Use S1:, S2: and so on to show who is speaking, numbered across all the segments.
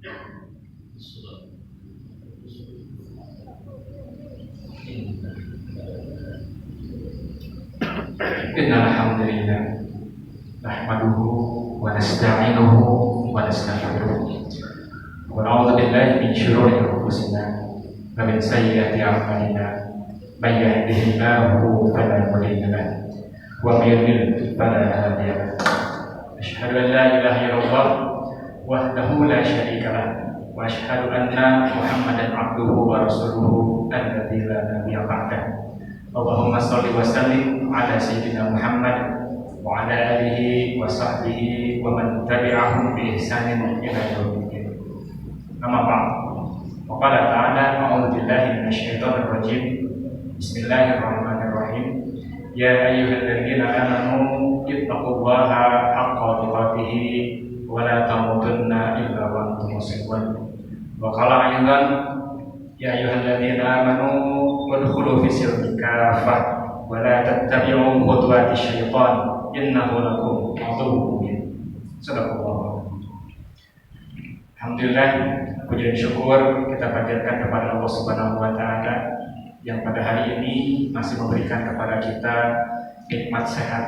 S1: Innal hamdalillah nahmaduhu wa nasta'inuhu wa nastaghfiruh wa na'udzu billahi min shururi anfusina wa min sayyiati a'malina may yahdihillahu fala mudilla lahu wa may yudlil fala hadiya lahu asyhadu an la ilaha illallah wahdahu la syarika lahu wa asyhadu anna Muhammadan abduhu wa rasuluhu alladzi la nabiyya ba'dahu. Allahumma sholli wa sallim ala sayyidina Muhammad wa ala alihi wa sahbihi wa man tabi'ahum bi ihsanin ila yaumiddin. Amma ba'd. Wa qala ta'ala a'udzu billahi minasy syaithanir rajim. Bismillahirrahmanirrahim. Ya ayyuhalladzina amanu ittaqullaha haqqa tuqatih wa la tamutunna illa wa antum muslimun. Wa qala aidan ya ayyuhalladzina amanu udkhulu fi silmi kafah wa la tattabi'u khutuwati syaitan innahu lakum aduwwun mubin. Sadaqallah. Alhamdulillah, puji dan syukur kita panjatkan kepada Allah Subhanahu wa taala yang pada hari ini masih memberikan kepada kita nikmat sehat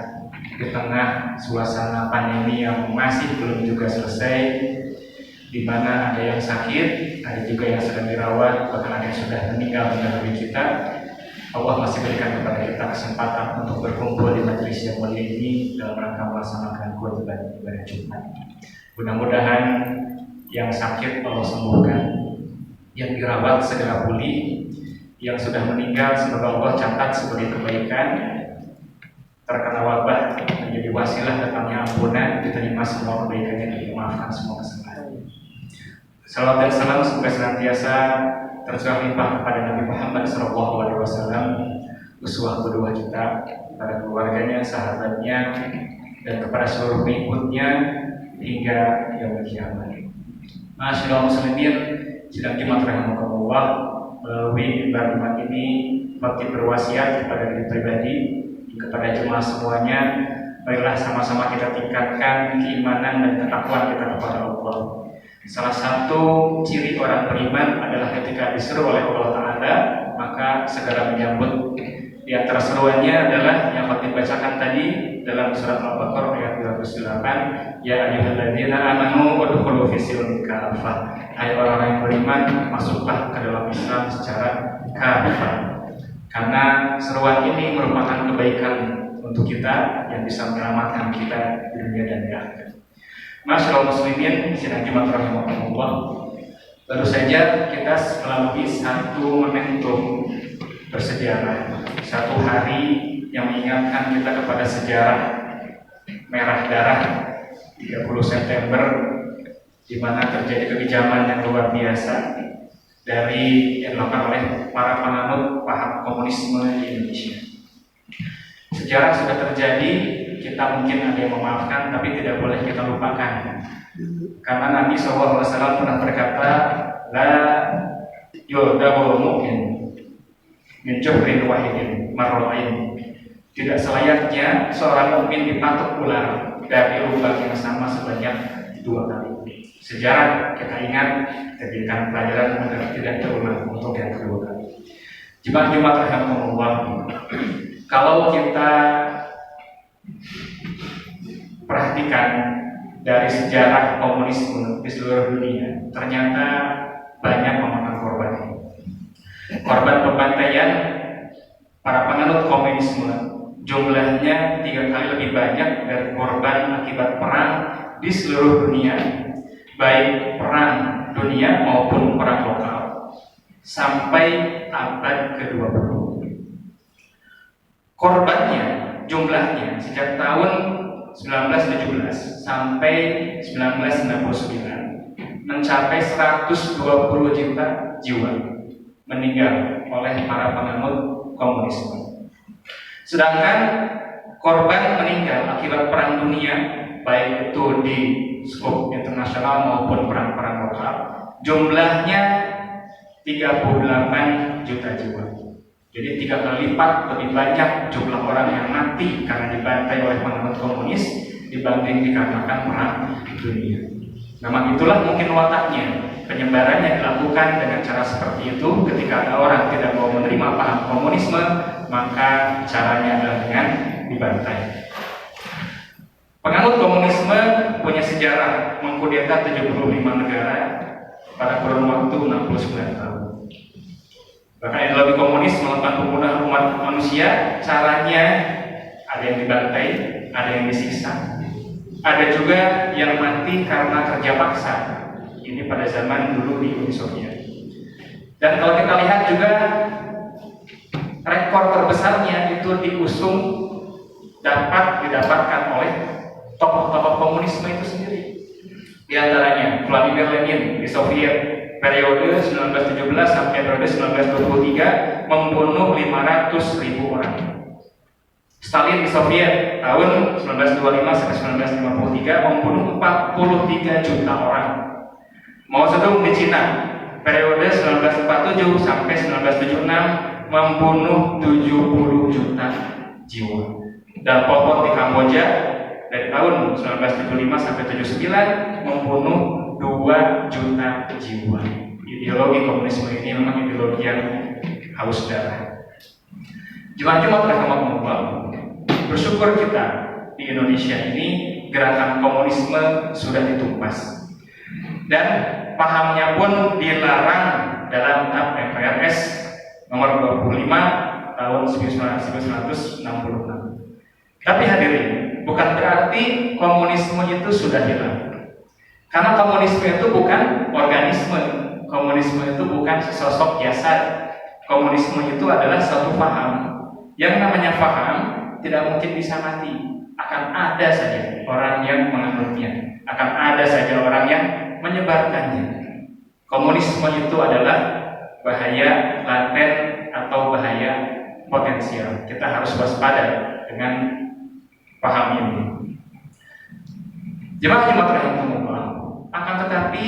S1: di tengah suasana pandemi yang masih belum juga selesai, di mana ada yang sakit, ada juga yang sedang dirawat, bahkan ada yang sudah meninggal mendahului kita. Allah masih berikan kepada kita kesempatan untuk berkumpul di majelis yang mulia ini dalam rangka melaksanakan kewajiban ibadah Jumat. Mudah-mudahan yang sakit Allah sembuhkan, yang dirawat segera pulih, yang sudah meninggal semoga Allah catat sebagai kebaikan, terkena wabah menjadi wasilah datangnya ampunan, diterima semua kebaikannya dan dimaafkan semua kesalahan. Salawat dan salam semoga senantiasa tercurah limpah kepada Nabi Muhammad SAW, uswah kedua kita, kepada keluarganya, sahabatnya, dan kepada seluruh pengikutnya hingga yaumul kiamat. Masyaallah muslimin, sidang Jumat rahimakumullah, melalui mimbar Jumat ini bakti berwasiat kepada diri pribadi, kepada jemaah semuanya, marilah sama-sama kita tingkatkan keimanan dan ketakwaan kita kepada Allah. Salah satu ciri orang beriman adalah ketika diseru oleh Allah Ta'ala maka segera menyambut. Di antara seruannya adalah yang dibacakan tadi dalam surat Al-Baqarah ayat 208, ya ayyuhalladzina amanu udkhulu fi silmi kafah. Hai orang-orang yang beriman, masuklah ke dalam Islam secara kafah. Karena seruan ini merupakan kebaikan untuk kita yang bisa menyelamatkan kita di dunia dan di akhirat. Masyaallah muslimin, sidang Jumat rahimakumullah. Baru saja kita melalui satu momentum bersejarah, satu hari yang mengingatkan kita kepada sejarah merah darah 30 September, di mana terjadi kekejaman yang luar biasa dari yang dilakukan oleh para penganut paham komunisme di Indonesia. Sejarah sudah terjadi, kita mungkin ada yang memaafkan, tapi tidak boleh kita lupakan. Karena Nabi SAW pernah berkata, la yu'dabul mu'min min juhrin wahidin marratain. Tidak selayaknya seorang mukmin dipatok ular dari lubang yang sama sebanyak 2 kali. Sejarah kita ingat, jadikan pelajaran agar tidak terulang untuk yang kedua kali. Jumat rahimakumullah. Kalau kita perhatikan dari sejarah komunisme di seluruh dunia, ternyata banyak memakan korban. Korban pembantaian para penganut komunisme jumlahnya 3 kali lebih banyak dari korban akibat perang di seluruh dunia, baik perang dunia maupun perang lokal, sampai abad ke-20. Korbannya, jumlahnya sejak tahun 1917 sampai 1999 mencapai 120 juta jiwa meninggal oleh para penganut komunisme. Sedangkan korban meninggal akibat perang dunia, baik itu di skop internasional maupun perang-perang lokal, jumlahnya 38 juta jiwa. Jadi 3 kali lipat lebih banyak jumlah orang yang mati karena dibantai oleh penganut komunis dibanding dikarenakan perang dunia. Memang itulah mungkin wataknya. Penyebarannya dilakukan dengan cara seperti itu. Ketika ada orang tidak mau menerima paham komunisme, maka caranya adalah dengan dibantai. Penganut komunisme punya sejarah mengkudeta 75 negara pada kurun waktu 69 tahun. Bahkan ideologi komunis melakukan pembunuhan umat manusia, caranya ada yang dibantai, ada yang disiksa. Ada juga yang mati karena kerja paksa. Ini pada zaman dulu di Uni Soviet. Dan kalau kita lihat juga rekor terbesarnya itu diusung dapat didapatkan oleh tokoh-tokoh komunisme itu sendiri. Di antaranya Vladimir Lenin di Soviet periode 1917 sampai periode 1923 membunuh 500.000 orang. Stalin di Soviet tahun 1925 sampai 1953 membunuh 43 juta orang. Mao Zedong di Cina periode 1947 sampai 1976 membunuh 70 juta jiwa. Dan Pol Pot di Kamboja dari tahun 1975 sampai 79 membunuh 2 juta jiwa. Ideologi komunisme ini memang ideologi yang haus darah. Jemaat Jumat rahimahumullah, bersyukur kita di Indonesia ini gerakan komunisme sudah ditumpas dan pahamnya pun dilarang dalam TAP MPRS nomor 25 tahun 1966. Tapi hadirin, bukan berarti komunisme itu sudah hilang. Karena komunisme itu bukan organisme, komunisme itu bukan sesosok jasad. Komunisme itu adalah suatu paham. Yang namanya paham tidak mungkin bisa mati. Akan ada saja orang yang menganutnya, akan ada saja orang yang menyebarkannya. Komunisme itu adalah bahaya laten atau bahaya potensial. Kita harus waspada dengan paham ini. Jemaat rahimahumullah, akan tetapi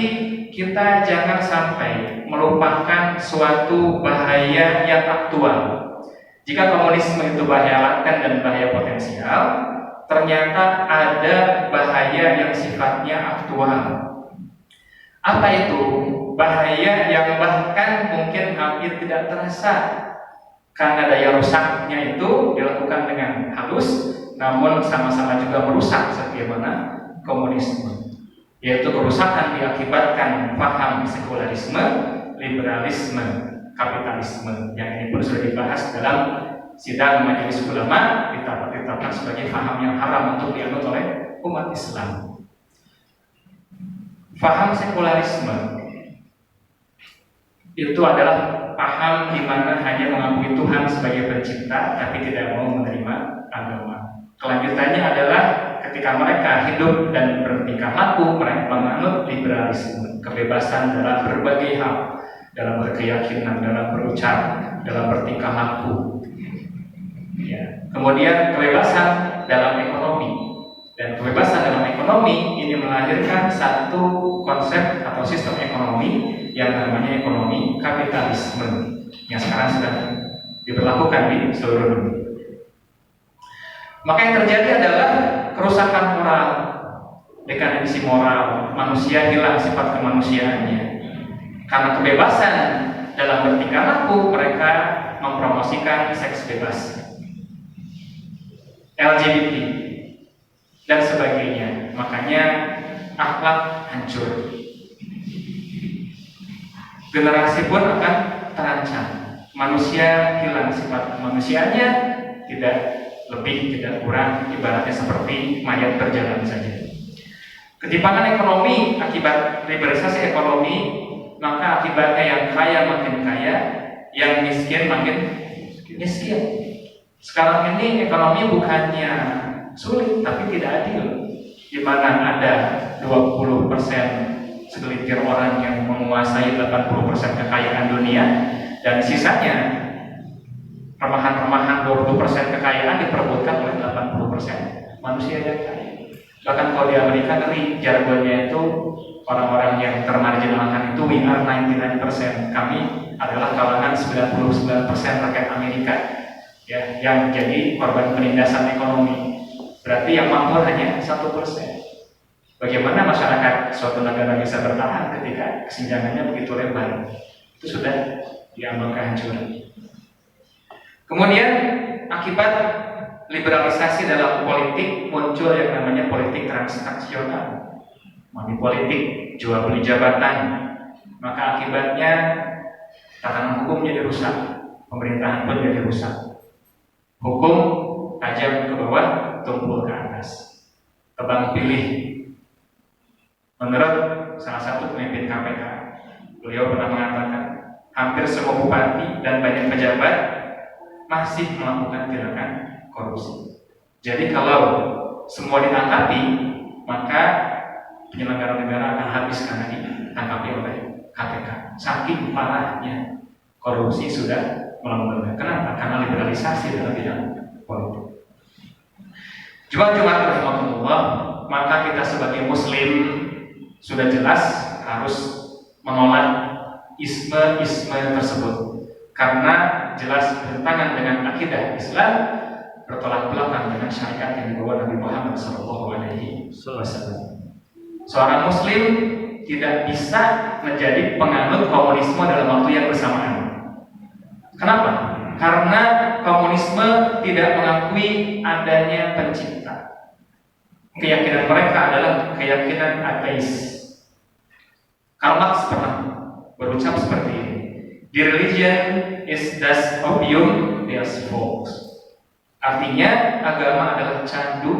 S1: kita jangan sampai melupakan suatu bahaya yang aktual. Jika komunisme itu bahaya laten dan bahaya potensial, ternyata ada bahaya yang sifatnya aktual. Apa itu? Bahaya yang bahkan mungkin hampir tidak terasa karena daya rusaknya itu dilakukan dengan halus, namun sama-sama juga merusak sebagaimana komunisme, yaitu kerusakan diakibatkan paham sekularisme, liberalisme, kapitalisme. Yang ini pun sudah dibahas dalam sidang majelis ulama, ditetapkan sebagai paham yang haram untuk dianut oleh umat Islam. Paham sekularisme itu adalah paham di mana hanya mengakui Tuhan sebagai pencipta, tapi tidak mau menerima agama. Kelanjutannya adalah ketika mereka hidup dan bertingkah laku, mereka menganut liberalisme, kebebasan dalam berbagai hal, dalam berkeyakinan, dalam berucap, dalam bertingkah laku. Ya. Kemudian kebebasan dalam ekonomi, dan kebebasan dalam ekonomi ini melahirkan satu konsep atau sistem ekonomi yang namanya ekonomi kapitalisme yang sekarang sedang diberlakukan di seluruh dunia. Maka yang terjadi adalah kerusakan moral, dekadensi moral, manusia hilang sifat kemanusiaannya. Karena kebebasan dalam bertingkah laku, mereka mempromosikan seks bebas, LGBT, dan sebagainya. Makanya akhlak hancur. Generasi pun akan terancam. Manusia hilang sifat kemanusiaannya, tidak lebih, tidak kurang, ibaratnya seperti mayat berjalan saja. Ketimpangan ekonomi akibat liberalisasi ekonomi, maka akibatnya yang kaya makin kaya, yang miskin makin miskin. Sekarang ini ekonomi bukannya sulit, tapi tidak adil. Di mana ada 20% segelintir orang yang menguasai 80% kekayaan dunia, dan sisanya remahan-remahan 20% kekayaan diperebutkan oleh 80% manusia yang kaya. Bahkan kalau di Amerika ngeri, jargonnya itu orang-orang yang termarginalkan itu we are 99%. Kami adalah kalangan 99% rakyat Amerika, ya, yang jadi korban penindasan ekonomi. Berarti yang makmur hanya 1%. Bagaimana masyarakat suatu negara bisa bertahan ketika kesenjangannya begitu lebar? Itu sudah diambang kehancuran. Kemudian akibat liberalisasi dalam politik muncul yang namanya politik transaksional, money politik, jual beli jabatan. Maka akibatnya tatanan hukum jadi rusak, pemerintahan pun jadi rusak. Hukum tajam ke bawah, tumpul ke atas. Tebang pilih. Menurut salah satu pemimpin KPK, beliau pernah mengatakan hampir semua bupati dan banyak pejabat masih melakukan tindakan korupsi. Jadi kalau semua ditangkapi, maka penyelenggara negara akan habis karena ditangkapi oleh KPK. Saking parahnya korupsi sudah melambung. Kenapa? Karena liberalisasi dalam bidang politik. Jumat rahmatullah, maka kita sebagai muslim sudah jelas harus menolak isme tersebut karena jelas bertentangan dengan akidah Islam, bertolak belakang dengan syariat yang dibawa Nabi Muhammad SAW. Seorang muslim tidak bisa menjadi penganut komunisme dalam waktu yang bersamaan. Kenapa? Karena komunisme tidak mengakui adanya pencipta. Keyakinan mereka adalah keyakinan ateis. Karl Marx pernah berucap seperti ini: "The religion is thus opium, there's false." Artinya agama adalah candu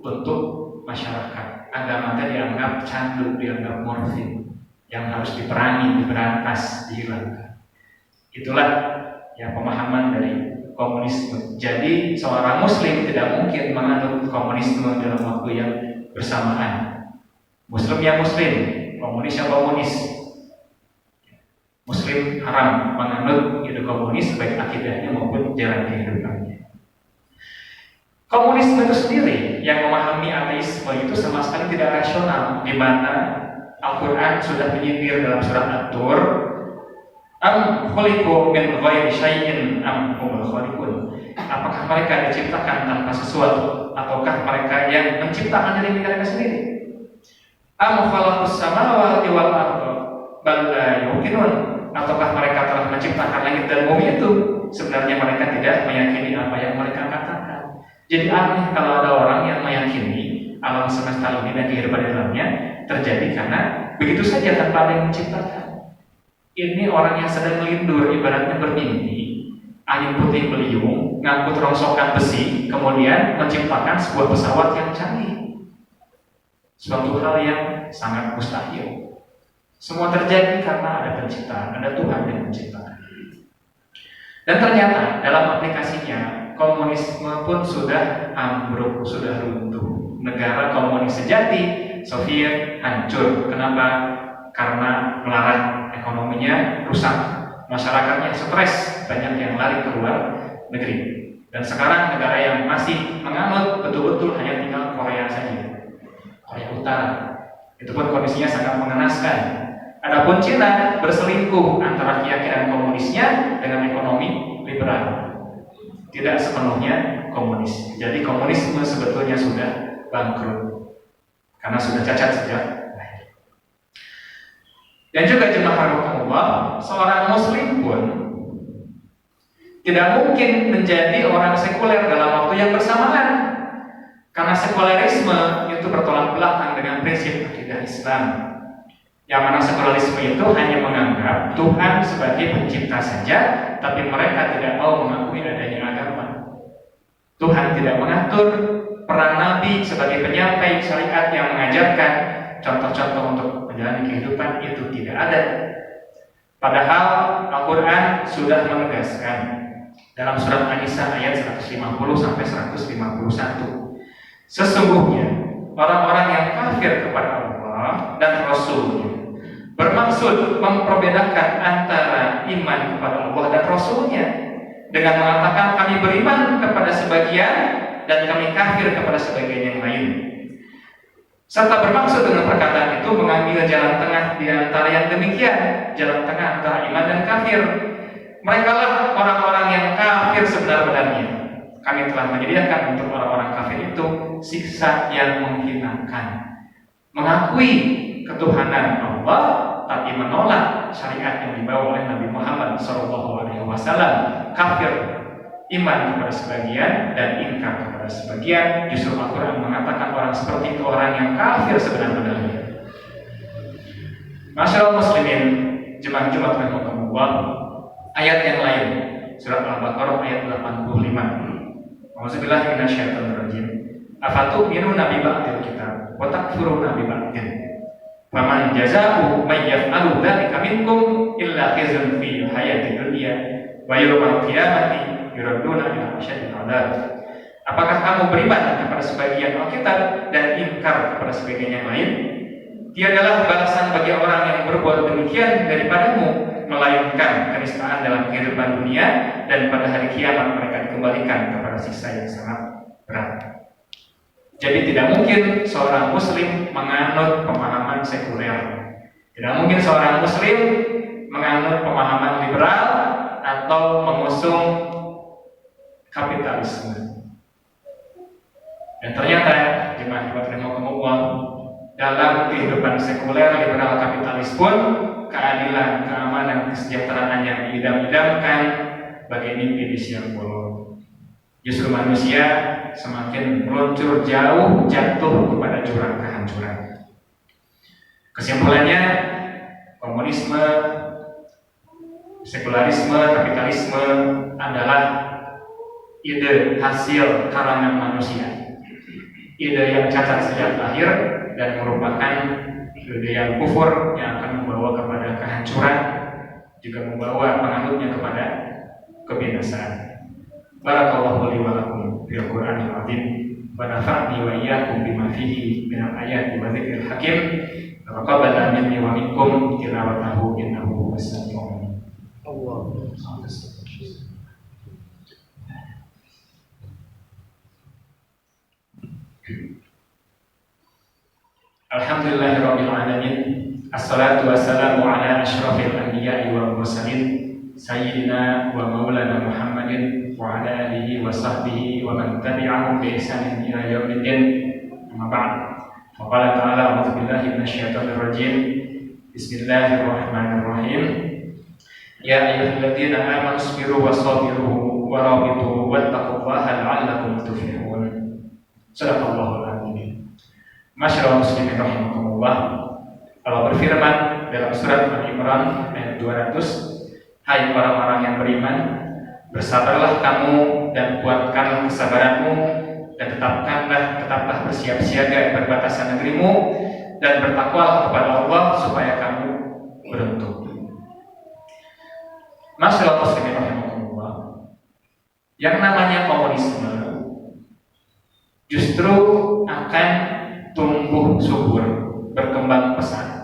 S1: untuk masyarakat. Agama itu dianggap candu, dianggap morfin yang harus diperangi, diberantas, dihilangkan. Itulah ya pemahaman dari komunisme. Jadi seorang muslim tidak mungkin menganut komunisme dalam waktu yang bersamaan. Muslim ya muslim, komunis ya komunis. Muslim haram menganut ide komunis baik akidahnya maupun jalan kehidupannya. Komunisme itu sendiri yang memahami ateisme itu sama sekali tidak rasional, di mana Al-Quran sudah menyindir dalam surat At-Tur, am khuliqu min ghairi syai'in am humul khaliqun. Apakah mereka diciptakan tanpa sesuatu ataukah mereka yang menciptakan diri mereka sendiri? Am khalaqus samawati wal arda bal la yuqinun. Ataukah mereka telah menciptakan langit dan bumi itu? Sebenarnya mereka tidak meyakini apa yang mereka katakan. Jadi aneh kalau ada orang yang meyakini alam semesta ini dan kehidupan di dalamnya terjadi karena begitu saja tanpa ada yang menciptakan. Ini orang yang sedang melindur, ibaratnya bermimpi, angin putih beliung, ngangkut rongsokan besi, kemudian menciptakan sebuah pesawat yang canggih. Suatu hal yang sangat mustahil. Semua terjadi karena ada penciptaan, ada Tuhan yang menciptakan. Dan ternyata dalam aplikasinya komunisme pun sudah ambruk, sudah runtuh. Negara komunis sejati, Soviet, hancur. Kenapa? Karena melarat, ekonominya rusak, masyarakatnya stres, banyak yang lari ke luar negeri. Dan sekarang negara yang masih menganut betul-betul hanya tinggal Korea saja, Korea Utara. Itu pun kondisinya sangat mengenaskan. Adapun Cina berselingkuh antara keyakinan komunisnya dengan ekonomi liberal. Tidak sepenuhnya komunis. Jadi komunisme sebetulnya sudah bangkrut karena sudah cacat sejak lahir. Dan juga jemaah rahmatullah, seorang muslim pun tidak mungkin menjadi orang sekuler dalam waktu yang bersamaan. Karena sekulerisme itu bertolak belakang dengan prinsip akidah Islam. Yang mana sekularisme itu hanya menganggap Tuhan sebagai pencipta saja, tapi mereka tidak mau mengakui adanya agama. Tuhan tidak mengatur, peran Nabi sebagai penyampai syariat yang mengajarkan contoh-contoh untuk menjalani kehidupan itu tidak ada. Padahal Al-Quran sudah menegaskan dalam surat An-Nisa ayat 150-151, sesungguhnya orang-orang yang kafir kepada Allah dan Rasul-Nya bermaksud memperbedakan antara iman kepada Allah dan Rasul-Nya dengan mengatakan kami beriman kepada sebagian dan kami kafir kepada sebagian yang lain, serta bermaksud dengan perkataan itu mengambil jalan tengah di antara yang demikian, jalan tengah antara iman dan kafir. Mereka lah orang-orang yang kafir sebenar-benarnya. Kami telah menyediakan untuk orang-orang kafir itu siksa yang menghinakan. mengakui ketuhanan Allah tapi menolak syariat yang dibawa oleh Nabi Muhammad SAW, kafir iman kepada sebagian dan ingkar kepada sebagian. Justru Al-Quran mengatakan orang seperti itu orang yang kafir sebenarnya. Masyaallah muslimin, jemaah Jumat rahimakumullah, ayat yang lain surat Al-Baqarah ayat 85. Auzubillahi minasyaitonir rajim. Afatu'minuna bi ba'dil kitab wa takfuruna bi ba'din. Faman jazaa'u may yaf'alu dzalika minkum illa khizyun fil hayatid dunya wa yawmal qiyamati yuradduna ila asyaddil 'adzab. Apakah kamu beriman kepada sebagian Alkitab dan ingkar kepada sebagian yang lain? Tiadalah balasan bagi orang yang berbuat demikian daripadamu melainkan kenistaan dalam kehidupan dunia, dan pada hari kiamat mereka dikembalikan kepada siksa yang sangat berat. Jadi tidak mungkin seorang muslim menganut pemahaman sekuler. Tidak mungkin seorang muslim menganut pemahaman liberal atau mengusung kapitalisme. Dan ternyata jemaah rahimakumullah, dalam kehidupan sekuler, liberal, kapitalis pun keadilan, keamanan, kesejahteraan yang diidam-idamkan bagai mimpi di siang bolong. Justru manusia semakin meluncur jauh, jatuh kepada jurang kehancuran. Kesimpulannya, komunisme, sekularisme, kapitalisme adalah ide hasil karangan manusia, ide yang cacat sejak lahir dan merupakan ide yang kufur yang akan membawa kepada kehancuran, juga membawa penganutnya kepada kebinasaan. Barakallahu li wa lakum fil Qur'anil azim wa nafa'ni wa iyyakum bima fihi minal ayati wa dzikril hakim. Taqabbal minni wa minkum tilawatahu innahu huwas samiul alim. Allahumma shalli. Alhamdulillahirabbil alamin. Assalatu wassalamu ala asyrafil anbiya'i wal mursalin sayyidina wa maulana Muhammadin wa ala alihi wa sahbihi wa man tabi'ahum bi ihsanin ila yaumiddin. Amma ba'd. Qala ta'ala a'udzu billahi minasyaitonir rajim. Bismillahirrahmanirrahim. Ya ayyuhalladzina amanu sabiru wasabiru wa rabitu wattaqullaha la'allakum tuflihun. Shadaqallahul azim. Masyaallah muslimin rahimakumullah. Allah berfirman dalam surat Al-Imran ayat 200, hai orang-orang yang beriman, bersabarlah kamu dan kuatkanlah kesabaranmu, dan tetaplah bersiap siaga di perbatasan negerimu, dan bertakwalah kepada Allah supaya kamu beruntung. Masyaallah muslimin rahimakumullah. Yang namanya komunisme justru akan tumbuh subur, berkembang pesat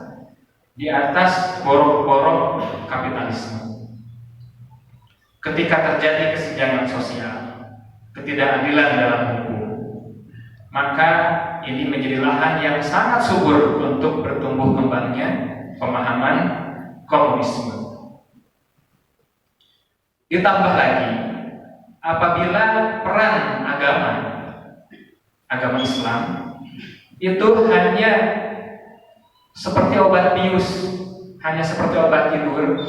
S1: di atas borok-borok kapitalisme. Ketika terjadi kesenjangan sosial, ketidakadilan dalam hukum, maka ini menjadi lahan yang sangat subur untuk bertumbuh kembangnya pemahaman komunisme. Ditambah lagi, apabila peran agama Islam itu hanya seperti obat bius, hanya seperti obat tidur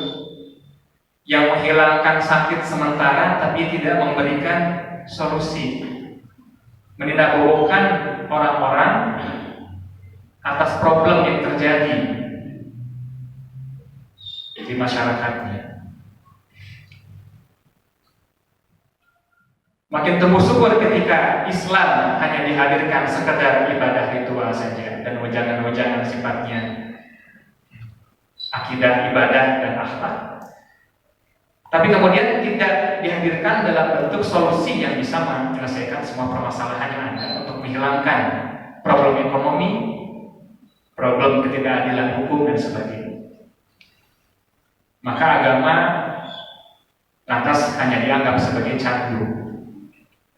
S1: yang menghilangkan sakit sementara tapi tidak memberikan solusi, menindaklanjuti orang-orang atas problem yang terjadi di masyarakatnya. Makin tumbuh subur ketika Islam hanya dihadirkan sekedar ibadah ritual saja dan wejangan-wejangan sifatnya akidah, ibadah, dan akhlak. Tapi kemudian tidak dihadirkan dalam bentuk solusi yang bisa menyelesaikan semua permasalahan yang ada untuk menghilangkan problem ekonomi, problem ketidakadilan hukum, dan sebagainya. Maka agama lantas hanya dianggap sebagai candu,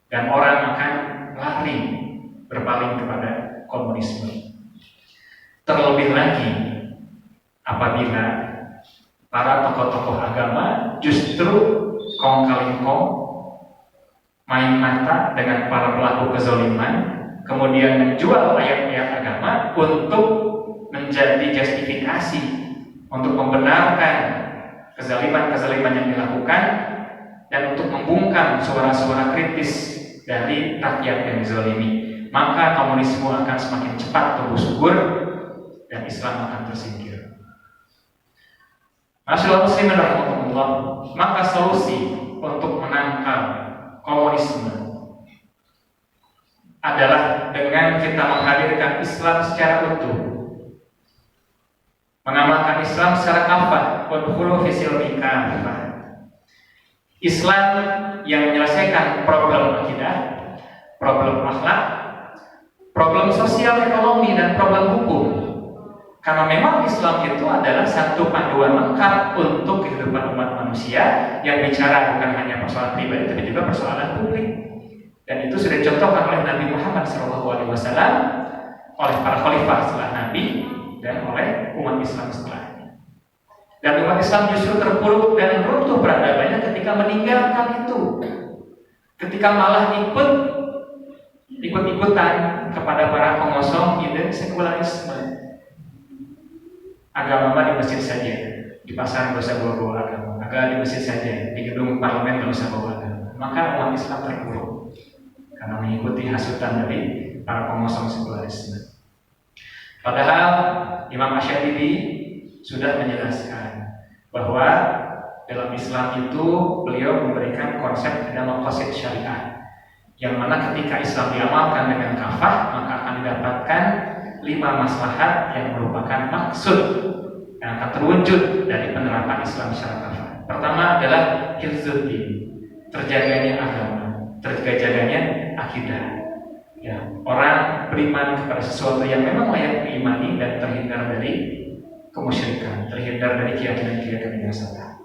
S1: dan orang akan lari berpaling kepada komunisme. Terlebih lagi apabila para tokoh-tokoh agama justru kong kali kong main mata dengan para pelaku kezaliman kemudian menjual ayat-ayat agama untuk menjadi justifikasi untuk membenarkan kezaliman-kezaliman yang dilakukan dan untuk membungkam suara-suara kritis dari rakyat yang dizalimi, maka komunisme akan semakin cepat tumbuh subur dan Islam akan tersingkir. Masyaallah muslimin rahimahumullah, maka solusi untuk menangkal komunisme adalah dengan kita menghadirkan Islam secara utuh, mengamalkan Islam secara kafah, wadkhulu fi silmi kafah. Islam yang menyelesaikan problem akidah, problem akhlak, problem sosial ekonomi, dan problem hukum. Karena memang Islam itu adalah satu panduan lengkap untuk kehidupan umat manusia yang bicara bukan hanya persoalan pribadi tapi juga persoalan publik. Dan itu sudah dicontohkan oleh Nabi Muhammad SAW, oleh para khalifah setelah Nabi, dan oleh umat Islam setelahnya. Dan umat Islam justru terpuruk dan runtuh peradabannya ketika meninggalkan itu, ketika malah ikut-ikutan kepada para pengosong ide sekularisme. Agama di masjid saja, di pasar nggak usah bawa agama. Agama di masjid saja, di gedung parlemen nggak usah bawa agama. Maka umat Islam terpuruk karena mengikuti hasutan dari para pengosong sekularisme. Padahal Imam Asy-Syatibi sudah menjelaskan bahwa dalam Islam itu beliau memberikan konsep nama maqasid syariah, yang mana ketika Islam diamalkan dengan kafah maka akan didapatkan 5 maslahat yang merupakan maksud yang akan terwujud dari penerapan Islam secara kafah. Pertama adalah hifdzuddin, terjaganya agama, terjaganya akidah. Ya, orang beriman kepada sesuatu yang memang layak diimani dan terhindar dari kemusyrikan, terhindar dari keyakinan-keyakinan yang salah.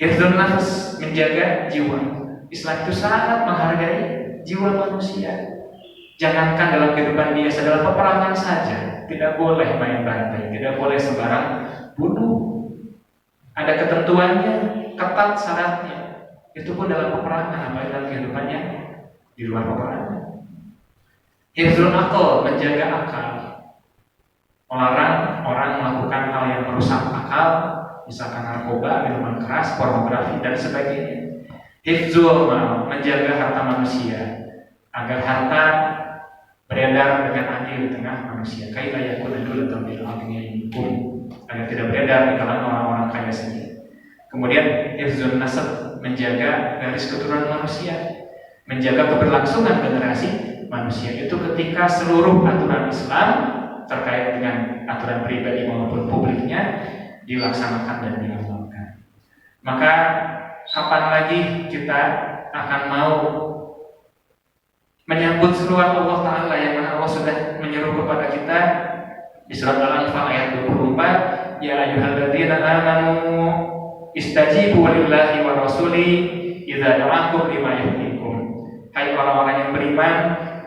S1: Hifdzun nafs, menjaga jiwa. Islam itu sangat menghargai jiwa manusia. Jangankan dalam kehidupan biasa, dalam peperangan saja tidak boleh main bantai, tidak boleh sembarang bunuh. Ada ketentuannya, ketat syaratnya. Itu pun dalam peperangan, apalagi dalam kehidupannya di luar peperangan. Hifdzul aql, menjaga akal. Melarang orang melakukan hal yang merusak akal, misalkan narkoba, minuman keras, pornografi, dan sebagainya. Hifdzul mal, menjaga harta manusia agar harta beredar dengan adil di tengah manusia. Kaifa yakunu dulatan bil aghniya'ikum, agar tidak beredar di kalangan orang-orang kaya saja. Kemudian hifdzun nasab, menjaga garis keturunan manusia, menjaga keberlangsungan generasi manusia. Itu ketika seluruh aturan Islam terkait dengan aturan pribadi maupun publiknya dilaksanakan dan diamalkan. Maka kapan lagi kita akan mau menyambut seruan Allah Ta'ala yang mana Allah sudah menyeru kepada kita di surat Al-Anfal ayat 24, ya ayyuhalladzina amanu istajibu lillahi wa rasuli idza da'akum lima yuhyikum. Hai orang-orang yang beriman,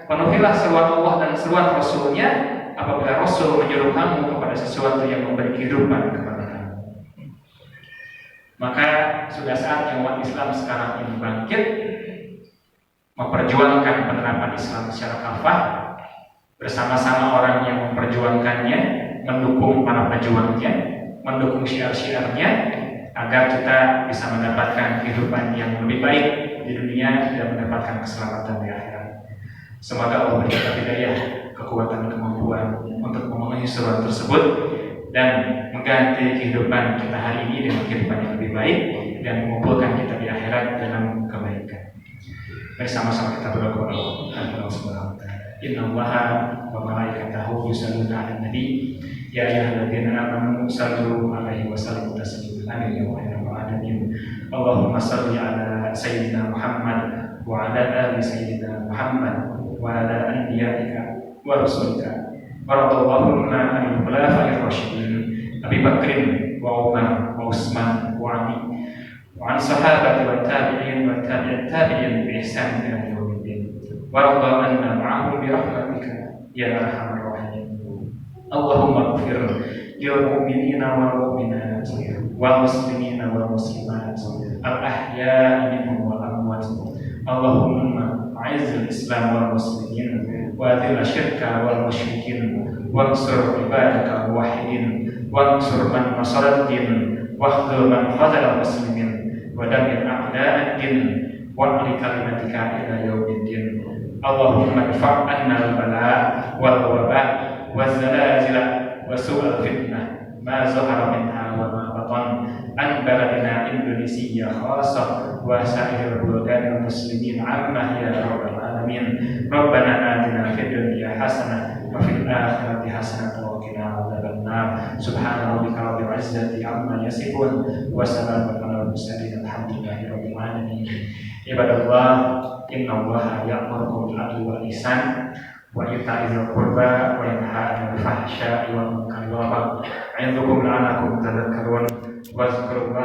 S1: penuhilah seruan Allah dan seruan Rasulnya apabila Rasul menyuruh kamu kepada sesuatu yang memberi kehidupan kepada kamu. Maka sudah saatnya umat Islam sekarang ini bangkit, memperjuangkan penerapan Islam secara kafah bersama-sama orang yang memperjuangkannya, mendukung para pejuangnya, mendukung syiar-syiarnya, agar kita bisa mendapatkan kehidupan yang lebih baik di dunia dan mendapatkan keselamatan di akhirat. Semoga Allah beri kita hidayah, kekuatan, kemampuan untuk memenuhi seruan tersebut dan mengganti kehidupan kita hari ini dengan kehidupan yang lebih baik dan mengumpulkan kita di akhirat dalam kebaikan. Mari sama-sama kita berdoa kepada Allah Subhanahu wa taala. Innallaha wa malaikatahu yusholluna 'alan nabi ya ayyuhalladzina amanu shallu 'alaihi wa sallimu taslima. Amin ya rabbal alamin. Allahumma shalli 'ala sayyidina Muhammad wa 'ala ali sayyidina Muhammad wa 'ala anbiya'ika wa rusulika wa radallahu 'anil khulafa'ir rasyidin Abi Bakrin wa Umar wa Utsman wa Ali وعن صحابة والتابعين والتابع التابعين بإحسان إلى يوم الدين وارض عنا معهم برحمتك يا أرحم الراحمين. اللهم اغفر للمؤمنين والمؤمنات والمسلمين والمسلمات الأحياء منهم والأموات. اللهم أعز الإسلام والمسلمين وأذل الشرك والمشركين وانصر عبادك الموحدين وانصر من نصر الدين واخذل من خذل المسلمين ودمر أعداء الدين واعل كلمتك إلى يوم الدين. اللهم ادفع عنا البلاء والوباء والزلازل وسوء الفتنة ما ظهر منها وما بطن عن بلدنا إندونيسيا خاصة وسائر بلدان المسلمين عامة يا رب العالمين. ربنا آتنا في الدنيا حسنة وفي الآخرة حسنة وقنا عذاب النار. سبحان ربك رب العزة عما يصفون وسلام على المرسلين الحمد لله رب العالمين. عباد الله إن الله يأمركم بالعدل والإحسان وإيتاء ذي القربى وينهى عن الفحشاء والمنكر والبغي يعظكم لعلكم تذكرون واذكروا الله